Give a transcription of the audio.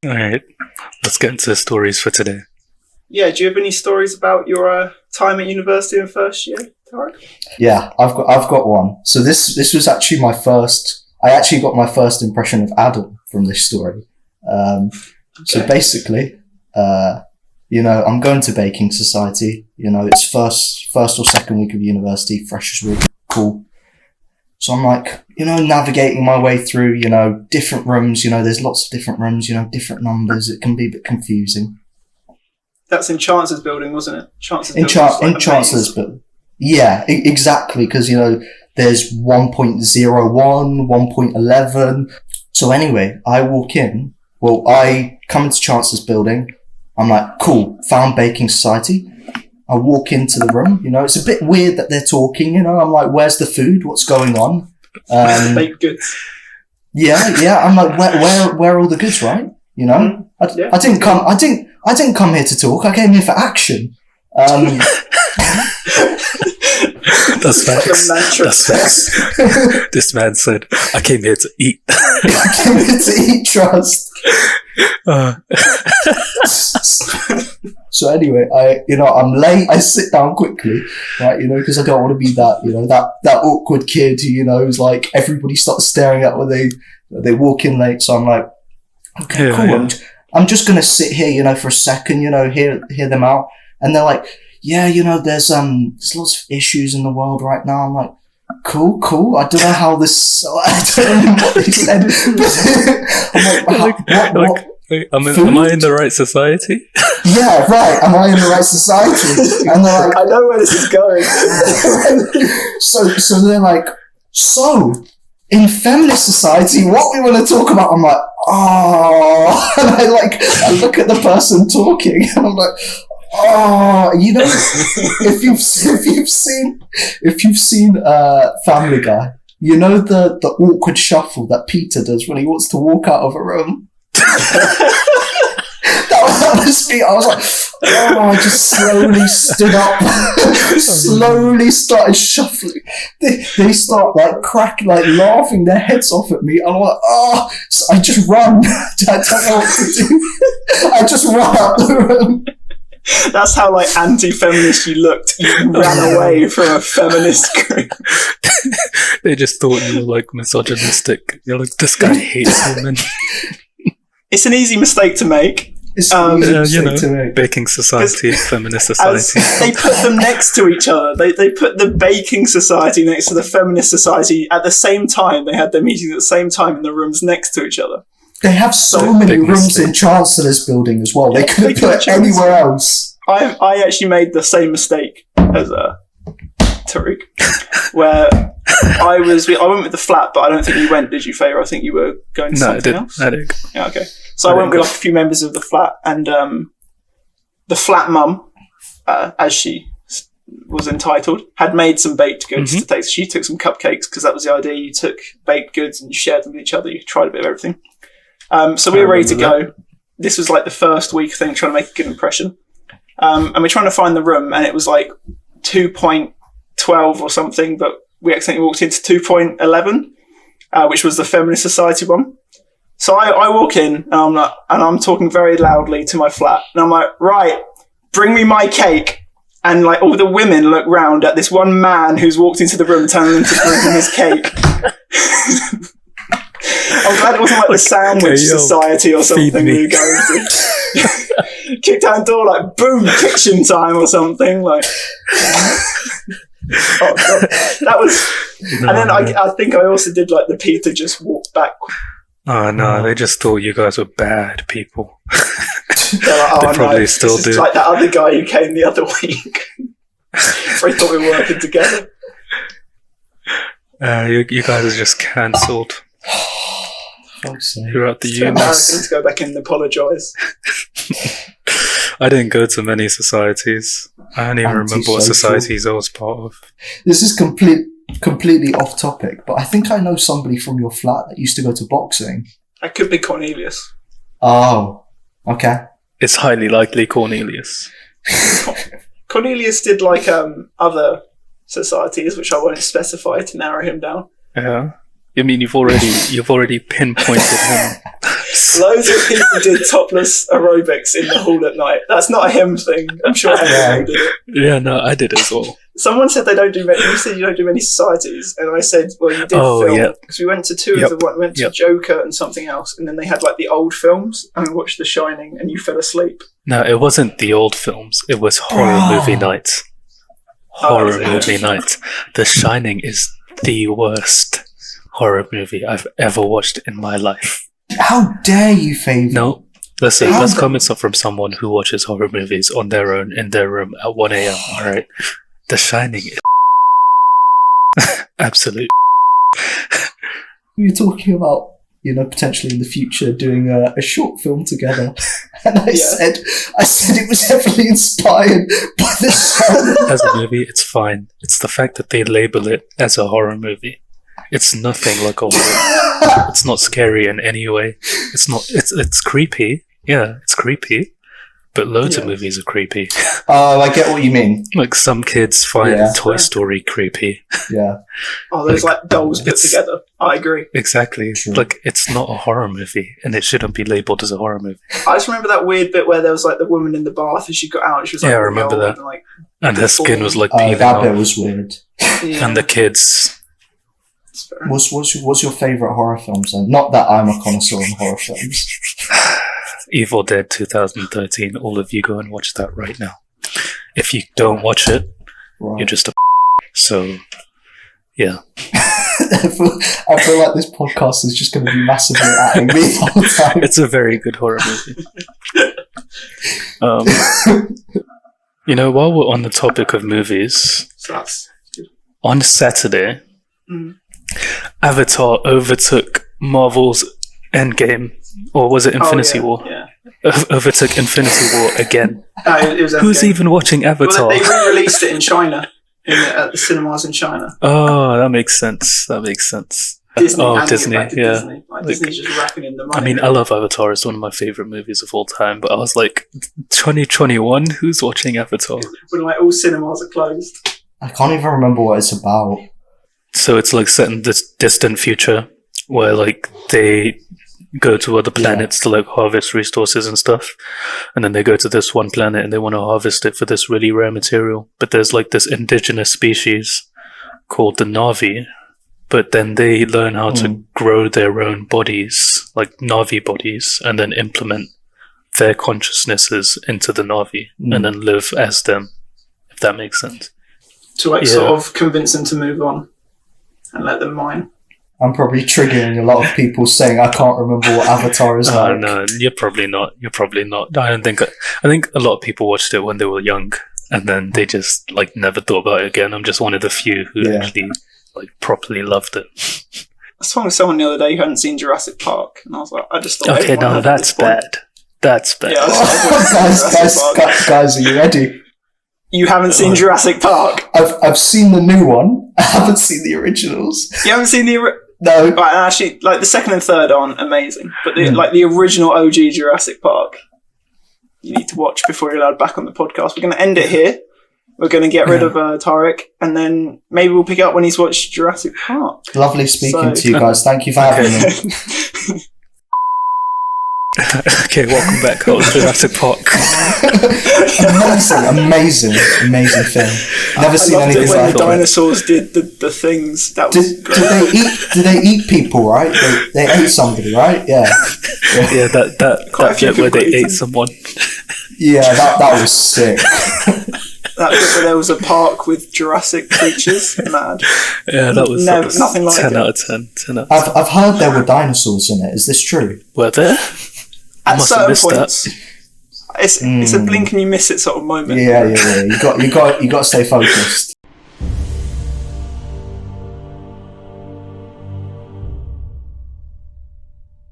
All right, let's get into the stories for today. Yeah, do you have any stories about your time at university in first year, Tariq? Yeah, I've got one. So this was actually my first. I actually got my first impression of Adam from this story. So basically, I'm going to baking society. It's first or second week of university, freshers week, cool. So I'm like, navigating my way through, different rooms. There's lots of different rooms. Different numbers. It can be a bit confusing. That's in Chancellor's building, wasn't it? In Chancellor's building. Yeah, exactly. Because there's 1.01, 1.11. So anyway, I walk in. Well, I come into Chancellor's building. I'm like, cool, found baking society. I walk into the room, it's a bit weird that they're talking, I'm like, where's the food? What's going on? Baked goods. Yeah. I'm like, where are all the goods, right? I didn't come here to talk. I came here for action. That's facts. This man said, I came here to eat. I came here to eat, trust. So anyway, I'm late. I sit down quickly, right? Because I don't want to be that awkward kid who, is like, everybody starts staring at when they walk in late. So I'm like, okay, cool. Yeah. I'm just going to sit here, for a second, hear them out. And they're like, yeah, there's lots of issues in the world right now. I'm like, cool. I don't know how this, I don't know what they said. I'm like, am I in the right society? Yeah, right. Am I in the right society? And they're like, I know where this is going. So they're like, in feminist society, what we want to talk about? I'm like, oh, and I look at the person talking, and I'm like, oh, if you've seen Family Guy, the awkward shuffle that Peter does when he wants to walk out of a room. That was me. I was like, I just slowly stood up, slowly started shuffling. They start laughing their heads off at me. I'm like, so I just run. I don't know what to do. I just run out the room. That's how anti-feminist you looked. You ran away from a feminist group. They just thought you were misogynistic. You're like, this guy hates women. It's an easy mistake to make. Baking society, feminist society. They put them next to each other. They put the baking society next to the feminist society at the same time. They had their meetings at the same time in the rooms next to each other. They have so many rooms in Chancellor's building as well. They couldn't put it anywhere else. I actually made the same mistake as Tariq, where I went with the flat, but I don't think you went, did you, Faye? I think you were going to something else. I did. Yeah, okay. So I went with a few members of the flat, and the flat mum, as she was entitled, had made some baked goods to take. She took some cupcakes because that was the idea. You took baked goods and you shared them with each other. You tried a bit of everything. So we were ready to go. This was the first week thing, trying to make a good impression. And we're trying to find the room, and it was 2.12 or something, but we accidentally walked into 2.11, which was the Feminist Society one. So I walk in, and I'm talking very loudly to my flat, and I'm like, right, bring me my cake. And all the women look round at this one man who's walked into the room telling them to bring him his cake. I'm glad it wasn't the Sandwich Society or something we were going to. Kick down the door, boom, kitchen time or something. Oh, God. That was... No, and then I think I also did the Peter just walked back. Oh, no, they just thought you guys were bad people. They probably still do. It's like that other guy who came the other week. So I thought we were working together. You guys are just cancelled. Throughout the uni. I need to go back and apologise. I didn't go to many societies. I don't even remember what societies I was part of. This is completely off topic, but I think I know somebody from your flat that used to go to boxing. That could be Cornelius. Oh, okay. It's highly likely Cornelius. Cornelius did other societies, which I won't specify to narrow him down. Yeah. I mean, you've already pinpointed him. Loads of people did topless aerobics in the hall at night. That's not a him thing. I'm sure everyone did it. Yeah, no, I did as well. Someone said they don't do many. You said you don't do many societies, and I said, well, you did film because we went to two of them. We went to Joker and something else, and then they had like the old films, and we watched The Shining, and you fell asleep. No, it wasn't the old films. It was horror movie night. Horror movie night. The Shining is the worst horror movie I've ever watched in my life. How dare you, Faith? No, listen, that's comments are from someone who watches horror movies on their own in their room at 1 a.m. Alright? The Shining is absolute. We were talking about, potentially in the future doing a short film together, and I said it was heavily inspired by The Shining. As a movie, it's fine. It's the fact that they label it as a horror movie. It's nothing like a horror. It's not scary in any way. It's not. It's creepy. Yeah, it's creepy. But loads of movies are creepy. Oh, I get what you mean. Like some kids find Toy Story creepy. Yeah. Oh, there's like dolls put together. I agree. Exactly. True. Like it's not a horror movie, and it shouldn't be labelled as a horror movie. I just remember that weird bit where there was like the woman in the bath and she got out. She was like, I remember that. And her skin was like peeling that off. bit was weird. Yeah. And the kids. What's your favourite horror films then? Not that I'm a connoisseur in horror films. Evil Dead 2013. All of you go and watch that right now. If you don't watch it, you're just a so, yeah. I feel like this podcast is just going to be massively atting me the whole time. It's a very good horror movie. While we're on the topic of movies, on Saturday, Avatar overtook Marvel's Endgame. Or was it Infinity War? Yeah. Overtook Infinity War again. It was Who's even watching Avatar? Well, they re-released it in China, at the cinemas in China. Oh, that makes sense. Disney. Disney, yeah. Disney. Disney's just racking in the money. I mean, I love Avatar. It's one of my favourite movies of all time. But I was like, 2021? Who's watching Avatar? When like all cinemas are closed. I can't even remember what it's about. So it's like set in this distant future where like they go to other planets to like harvest resources and stuff, and then they go to this one planet and they want to harvest it for this really rare material, but there's like this indigenous species called the Na'vi, but then they learn how to grow their own bodies, like Na'vi bodies, and then implement their consciousnesses into the Na'vi and then live as them, if that makes sense. To like sort of convince them to move on and let them mine. I'm probably triggering a lot of people saying I can't remember what Avatar is like. No, you're probably not. I think a lot of people watched it when they were young, and then they just like never thought about it again. I'm just one of the few who actually like properly loved it. I was talking to someone the other day who hadn't seen Jurassic Park, and I was like, I just thought. Okay, no, that's bad. That's bad. Yeah, guys, are you ready? You haven't seen Jurassic Park? I've seen the new one. I haven't seen the originals. You haven't seen the No. Right, and actually, like the second and third aren't amazing, but the original OG Jurassic Park, you need to watch before you're allowed back on the podcast. We're going to end it here. We're going to get rid of Tariq, and then maybe we'll pick up when he's watched Jurassic Park. Lovely speaking to you guys. Thank you for having me. Okay, welcome back. That was Jurassic Park. amazing film. Never seen anything when like the dinosaurs did the things. That was did they eat people? Right? They ate somebody, right? Yeah. Yeah, that bit where they ate someone. Yeah, that was sick. That bit where there was a park with Jurassic creatures. Mad. Yeah, that was nothing like 10 it. out of 10. 10 out of 10. I've heard there were dinosaurs in it. Is this true? Were there? At certain points, it's a blink and you miss it sort of moment. Yeah. You got to stay focused.